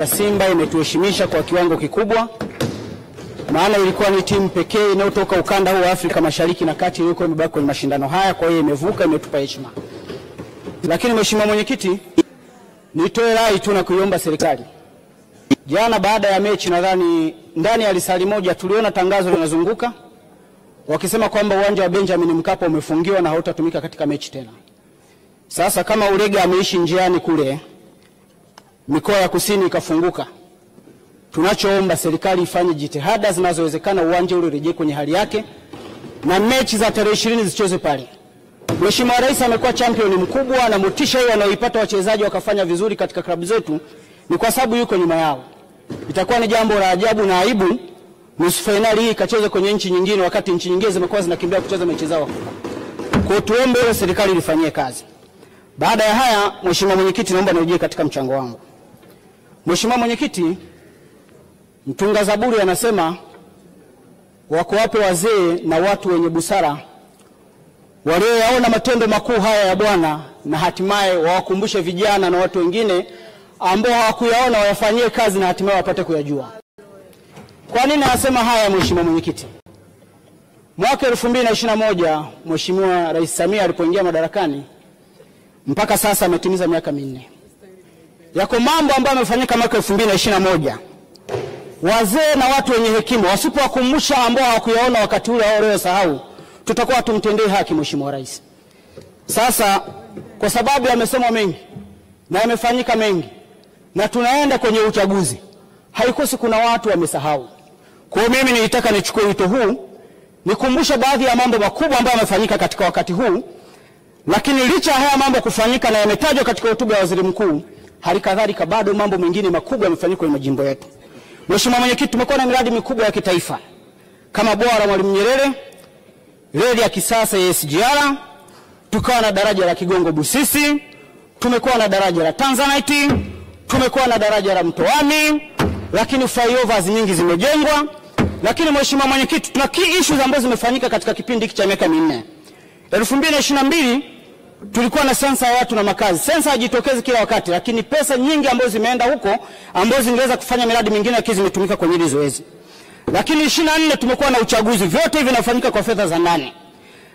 Simba imetuheshimisha kwa kiwango kikubwa, maana ilikuwa ni timu pekee inayotoka ukanda huu wa Afrika Mashariki na Kati ilikuwa imebaki kwenye mashindano haya, kwa hiyo imevuka, imetupa heshima. Lakini Mheshimiwa Mwenyekiti, nitoe rai tu na kuiomba serikali. Jana baada ya mechi, nadhani ndani ya lisali moja, tuliona tangazo linazunguka wakisema kwamba uwanja wa Benjamin Mkapa umefungiwa na hautatumika katika mechi tena. Sasa kama Urega ameishi njiani kule, mikoa ya kusini ikafunguka, tunachoomba serikali ifanye jitihada zinazowezekana uwanja ule urejee kwenye hali yake na mechi za tarehe 20 zichezwe pale. Mheshimiwa Rais amekuwa champion mkubwa, na motisha hiyo anayoipata wachezaji wakafanya vizuri katika klabu zetu ni kwa sababu yuko nyuma yao. Itakuwa ni jambo la ajabu na aibu nusu finali hii ikachezwa kwenye nchi nyingine wakati nchi nyingine zimekuwa zinakimbia kucheza mechi zao. Kwa tuombe ile serikali ilifanyie kazi. Baada ya haya, Mheshimiwa Mwenyekiti, naomba nirejee katika mchango wangu. Mheshimiwa Mwenyekiti, mtunga Zaburi anasema wako wape wazee na watu wenye busara walioyaona matendo makuu haya ya Bwana, na hatimaye wawakumbushe vijana na watu wengine ambao hawakuyaona wayafanyie kazi na hatimaye wapate kuyajua. Kwa nini anasema haya Mheshimiwa Mwenyekiti? Mwaka 2021 Mheshimiwa Rais Samia alipoingia madarakani mpaka sasa ametimiza miaka 4. Yako mambo ambayo yamefanyika mwaka 2021. Wazee na watu wenye hekima wasipowakumbusha ambao hawakuyaona wakati ule au leo sahau, tutakuwa tumtendee haki Mheshimiwa Rais. Sasa kwa sababu amesema mengi na yamefanyika mengi na tunaenda kwenye uchaguzi, haikosi kuna watu wamesahau. Kwa hiyo mimi nilitaka nichukue wito huu nikumbushe baadhi ya mambo makubwa ambayo yamefanyika katika wakati huu, lakini licha haya mambo kufanyika na yametajwa katika hotuba ya Waziri Mkuu, hali kadhalika bado mambo mengine makubwa yamefanyika kwenye majimbo yetu. Mheshimiwa Mwenyekiti, tumekuwa na miradi mikubwa ya kitaifa kama bwawa la Mwalimu Nyerere, reli ya kisasa ya SGR, tukawa na daraja la Kigongo Busisi, tumekuwa na daraja la Tanzanite, tumekuwa na daraja la Mtoani, lakini flyovers nyingi zimejengwa. Lakini Mheshimiwa Mwenyekiti, tuna key issues ambazo zimefanyika katika kipindi hiki cha miaka 4. 2022 tulikuwa na sensa ya watu na makazi. Sensa haijitokezi kila wakati, lakini pesa nyingi ambazo zimeenda huko ambazo zingeweza kufanya miradi mingine lakini zimetumika kwenye hili zoezi. Lakini 24 tumekuwa na uchaguzi, vyote hivi vinafanyika kwa fedha za ndani.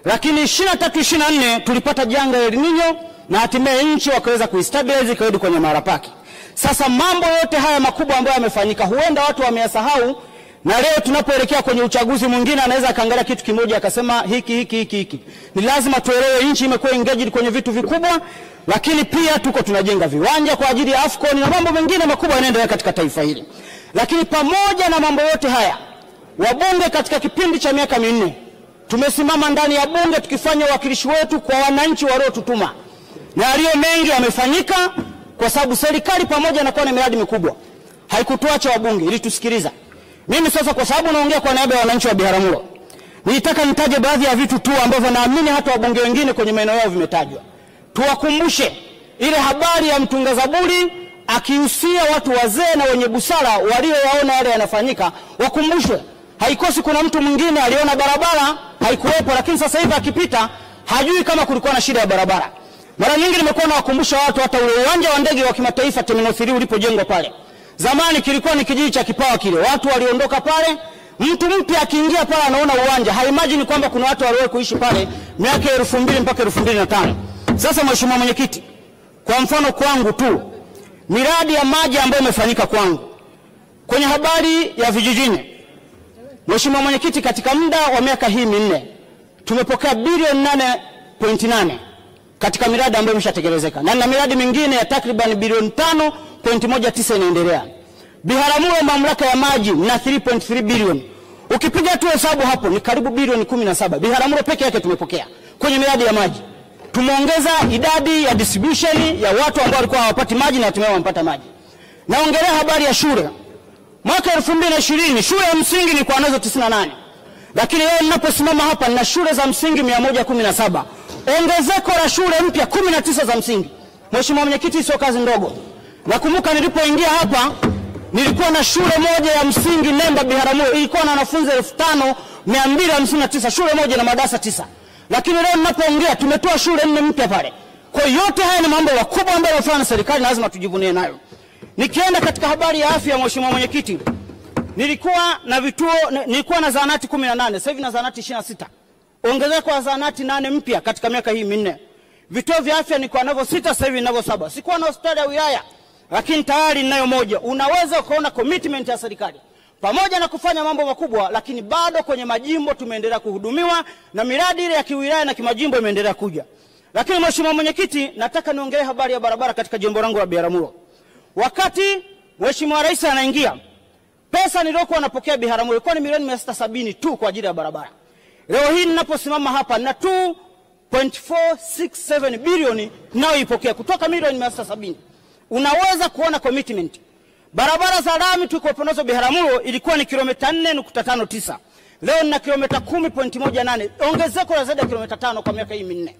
Lakini 23-24 tulipata janga la El Nino na hatimaye nchi wakaweza kuistabilize karudi kwenye mahali pake. Sasa mambo yote haya makubwa ambayo yamefanyika huenda watu wameyasahau, na leo tunapoelekea kwenye uchaguzi mwingine anaweza akaangalia kitu kimoja akasema hiki. Ni lazima tuelewe nchi imekuwa engaged kwenye vitu vikubwa, lakini pia tunajenga viwanja kwa ajili ya AFCON na mambo mengine makubwa yanaendelea katika taifa hili. Lakini pamoja na mambo yote haya, wabunge katika kipindi cha miaka 4 tumesimama ndani ya bunge tukifanya uwakilishi wetu kwa wananchi waliotutuma, na yaliyo mengi yamefanyika kwa sababu serikali pamoja na kuwa na miradi mikubwa haikutuacha wabunge ili tusikiliza. Mimi sasa kwa sababu naongea kwa niaba ya wananchi wa Biharamulo, nitaka nitaje baadhi ya vitu tu ambavyo naamini hata wabunge wengine kwenye maeneo yao vimetajwa. Tuwakumbushe ile habari ya mtunga Zaburi akihusia watu wazee na wenye busara walioyaona yale yanafanyika, wakumbushwe. Haikosi kuna mtu mwingine aliona barabara haikuwepo, lakini sasa hivi akipita hajui kama kulikuwa na shida ya barabara. Mara nyingi nimekuwa nawakumbusha watu hata ule uwanja wa ndege wa kimataifa Terminal 3 ulipojengwa pale. Zamani kilikuwa ni kijiji cha Kipawa kile. Watu waliondoka pale, mtu mpya akiingia pale anaona uwanja, haimagine kwamba kuna watu waliowahi kuishi pale miaka 2000 mpaka 2005. Sasa Mheshimiwa Mwenyekiti, kwa mfano kwangu tu, miradi ya maji ambayo imefanyika kwangu kwenye habari ya vijijini, Mheshimiwa Mwenyekiti, katika muda wa miaka hii 4 tumepokea bilioni 8.8 katika miradi ambayo imeshatekelezeka, na miradi mingine ya takriban bilioni 5.19 inaendelea. Biharamulo mamlaka ya maji na 3.3 bilioni. Ukipiga tu hesabu hapo ni karibu bilioni 17. Biharamulo peke yake tumepokea kwenye miradi ya maji. Tumeongeza idadi ya distribution ya watu ambao walikuwa hawapati maji na hatimaye wamepata maji. Naongelea habari ya shule. Mwaka 2020 shule ya msingi ni kwa nazo 98. Lakini leo ninaposimama hapa nina shule za msingi 117. Ongezeko la shule mpya 19 za msingi. Mheshimiwa Mwenyekiti, sio kazi ndogo. Nakumbuka nilipoingia hapa nilikuwa na shule moja ya msingi Nemba Biharamulo ilikuwa na wanafunzi 5259, shule moja na madarasa 9. Lakini leo ninapoongea tumetoa shule 4 mpya pale. Kwa yote haya ni mambo makubwa ambayo yanafanya serikali na lazima tujivunie nayo. Nikienda katika habari ya afya, Mheshimiwa Mwenyekiti, nilikuwa na zahanati 18, sasa hivi na zahanati 26. Ongezeko la zahanati 8 mpya katika miaka hii minne. Vituo vya afya nilikuwa navyo 6, sasa hivi ninavyo 7. Sikuwa na hospitali ya wilaya, lakini tayari ninayo moja. Unaweza kuona commitment ya serikali. Pamoja na kufanya mambo makubwa, lakini bado kwenye majimbo tumeendelea kuhudumiwa na miradi ile ya kiwilaya na kimajimbo imeendelea kuja. Lakini Mheshimiwa Mwenyekiti, nataka niongelee habari ya barabara katika jimbo langu la Biharamulo. Wakati Mheshimiwa Rais anaingia, pesa niliyokuwa napokea Biharamulo ilikuwa ni milioni 670 tu kwa ajili ya barabara. Leo hii ninaposimama hapa na 2.467 bilioni ninayoipokea kutoka milioni 670. Unaweza kuona commitment. Barabara za lami tulikuwa nazo Biharamulo ilikuwa ni kilomita 4.59. Leo nina kilomita 10.18. Ongezeko la zaidi ya kilomita 5 kwa miaka hii minne.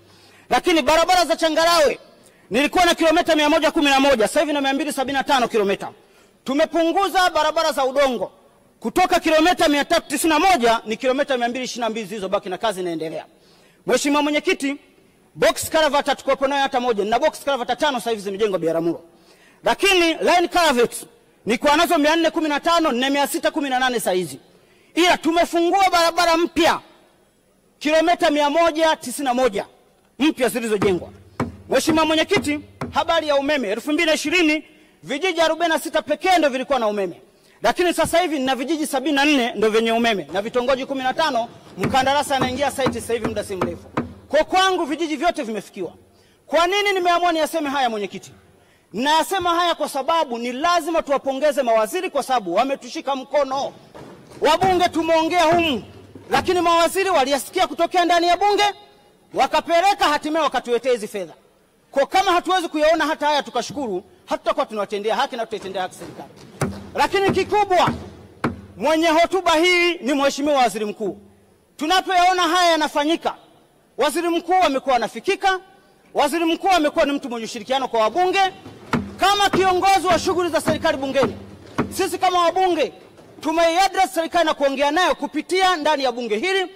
Lakini barabara za changarawe nilikuwa na kilomita 111, sasa hivi na 275 kilomita. Tumepunguza barabara za udongo kutoka kilomita 391 ni kilomita 222 zilizobaki na kazi inaendelea. Mheshimiwa Mwenyekiti, box culvert hatukuwepo nayo hata moja. Na box culvert 5 sasa hivi zimejengwa Biharamulo. Lakini line culvert nilikuwa nazo 415 na 618 sasa hizi. Ila tumefungua barabara mpya kilomita 191 mpya zilizojengwa. Mheshimiwa Mwenyekiti, habari ya umeme 2020 vijiji 46 pekee ndio vilikuwa na umeme. Lakini sasa hivi na vijiji 74 ndio vyenye umeme na vitongoji 15 mkandarasi anaingia site sasa hivi muda si mrefu. Kwa kwangu vijiji vyote vimefikiwa. Kwa nini nimeamua niyaseme haya Mwenyekiti? Nayasema haya kwa sababu ni lazima tuwapongeze mawaziri kwa sababu wametushika mkono. Wabunge tumeongea humu, lakini mawaziri waliyasikia kutokea ndani ya bunge, wakapeleka hatimaye wakatuletea hizi fedha. Kwa kama hatuwezi kuyaona hata haya tukashukuru, hatutakuwa tunawatendea haki na tutaitendea haki serikali. Lakini kikubwa, mwenye hotuba hii ni Mheshimiwa Waziri Mkuu. Tunapoyaona haya yanafanyika, Waziri Mkuu amekuwa anafikika, Waziri Mkuu amekuwa ni mtu mwenye ushirikiano kwa wabunge. Kama kiongozi wa shughuli za serikali bungeni, sisi kama wabunge tumeiaddress serikali na kuongea nayo kupitia ndani ya bunge hili,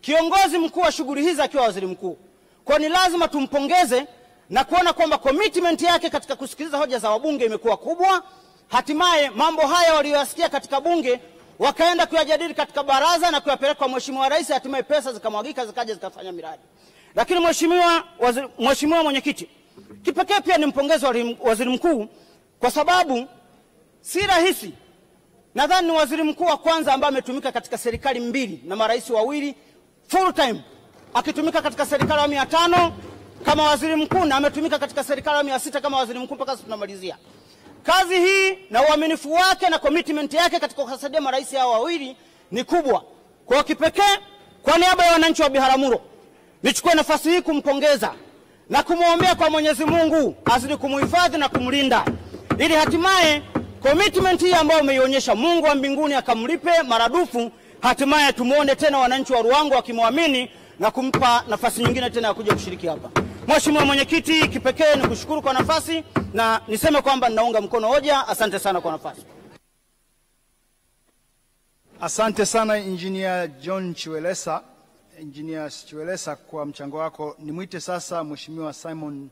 kiongozi mkuu wa shughuli hizi akiwa Waziri Mkuu. Kwa ni lazima tumpongeze na kuona kwamba commitment yake katika kusikiliza hoja za wabunge imekuwa kubwa. Hatimaye mambo haya waliyosikia katika bunge wakaenda kuyajadili katika baraza na kuyapeleka kwa Mheshimiwa Rais, hatimaye pesa zikamwagika zikaja zikafanya miradi. Lakini Mheshimiwa Mwenyekiti, kipekee pia nimpongeze Waziri Mkuu kwa sababu si rahisi. Nadhani ni waziri mkuu wa kwanza ambaye ametumika katika serikali mbili na marais wawili full time. Akitumika katika serikali ya 500 kama waziri mkuu na ametumika katika serikali ya 600 kama waziri mkuu mpaka tunamalizia. Kazi hii na uaminifu wake na commitment yake katika kusaidia marais hao wawili ni kubwa. Kwa kipekee kwa niaba ya wananchi wa Biharamulo, nichukue nafasi hii kumpongeza na kumwombea kwa Mwenyezi Mungu azidi kumuhifadhi na kumlinda, ili hatimaye commitment hii ambayo umeionyesha Mungu wa mbinguni akamlipe maradufu, hatimaye tumuone tena wananchi wa Ruangwa wakimwamini na kumpa nafasi nyingine tena ya kuja kushiriki hapa. Mheshimiwa Mwenyekiti, kipekee nikushukuru kwa nafasi na niseme kwamba ninaunga mkono hoja. Asante sana kwa nafasi. Asante sana Engineer John Chiwelesa, Engineer Chiwelesa kwa mchango wako. Nimwite sasa Mheshimiwa Simon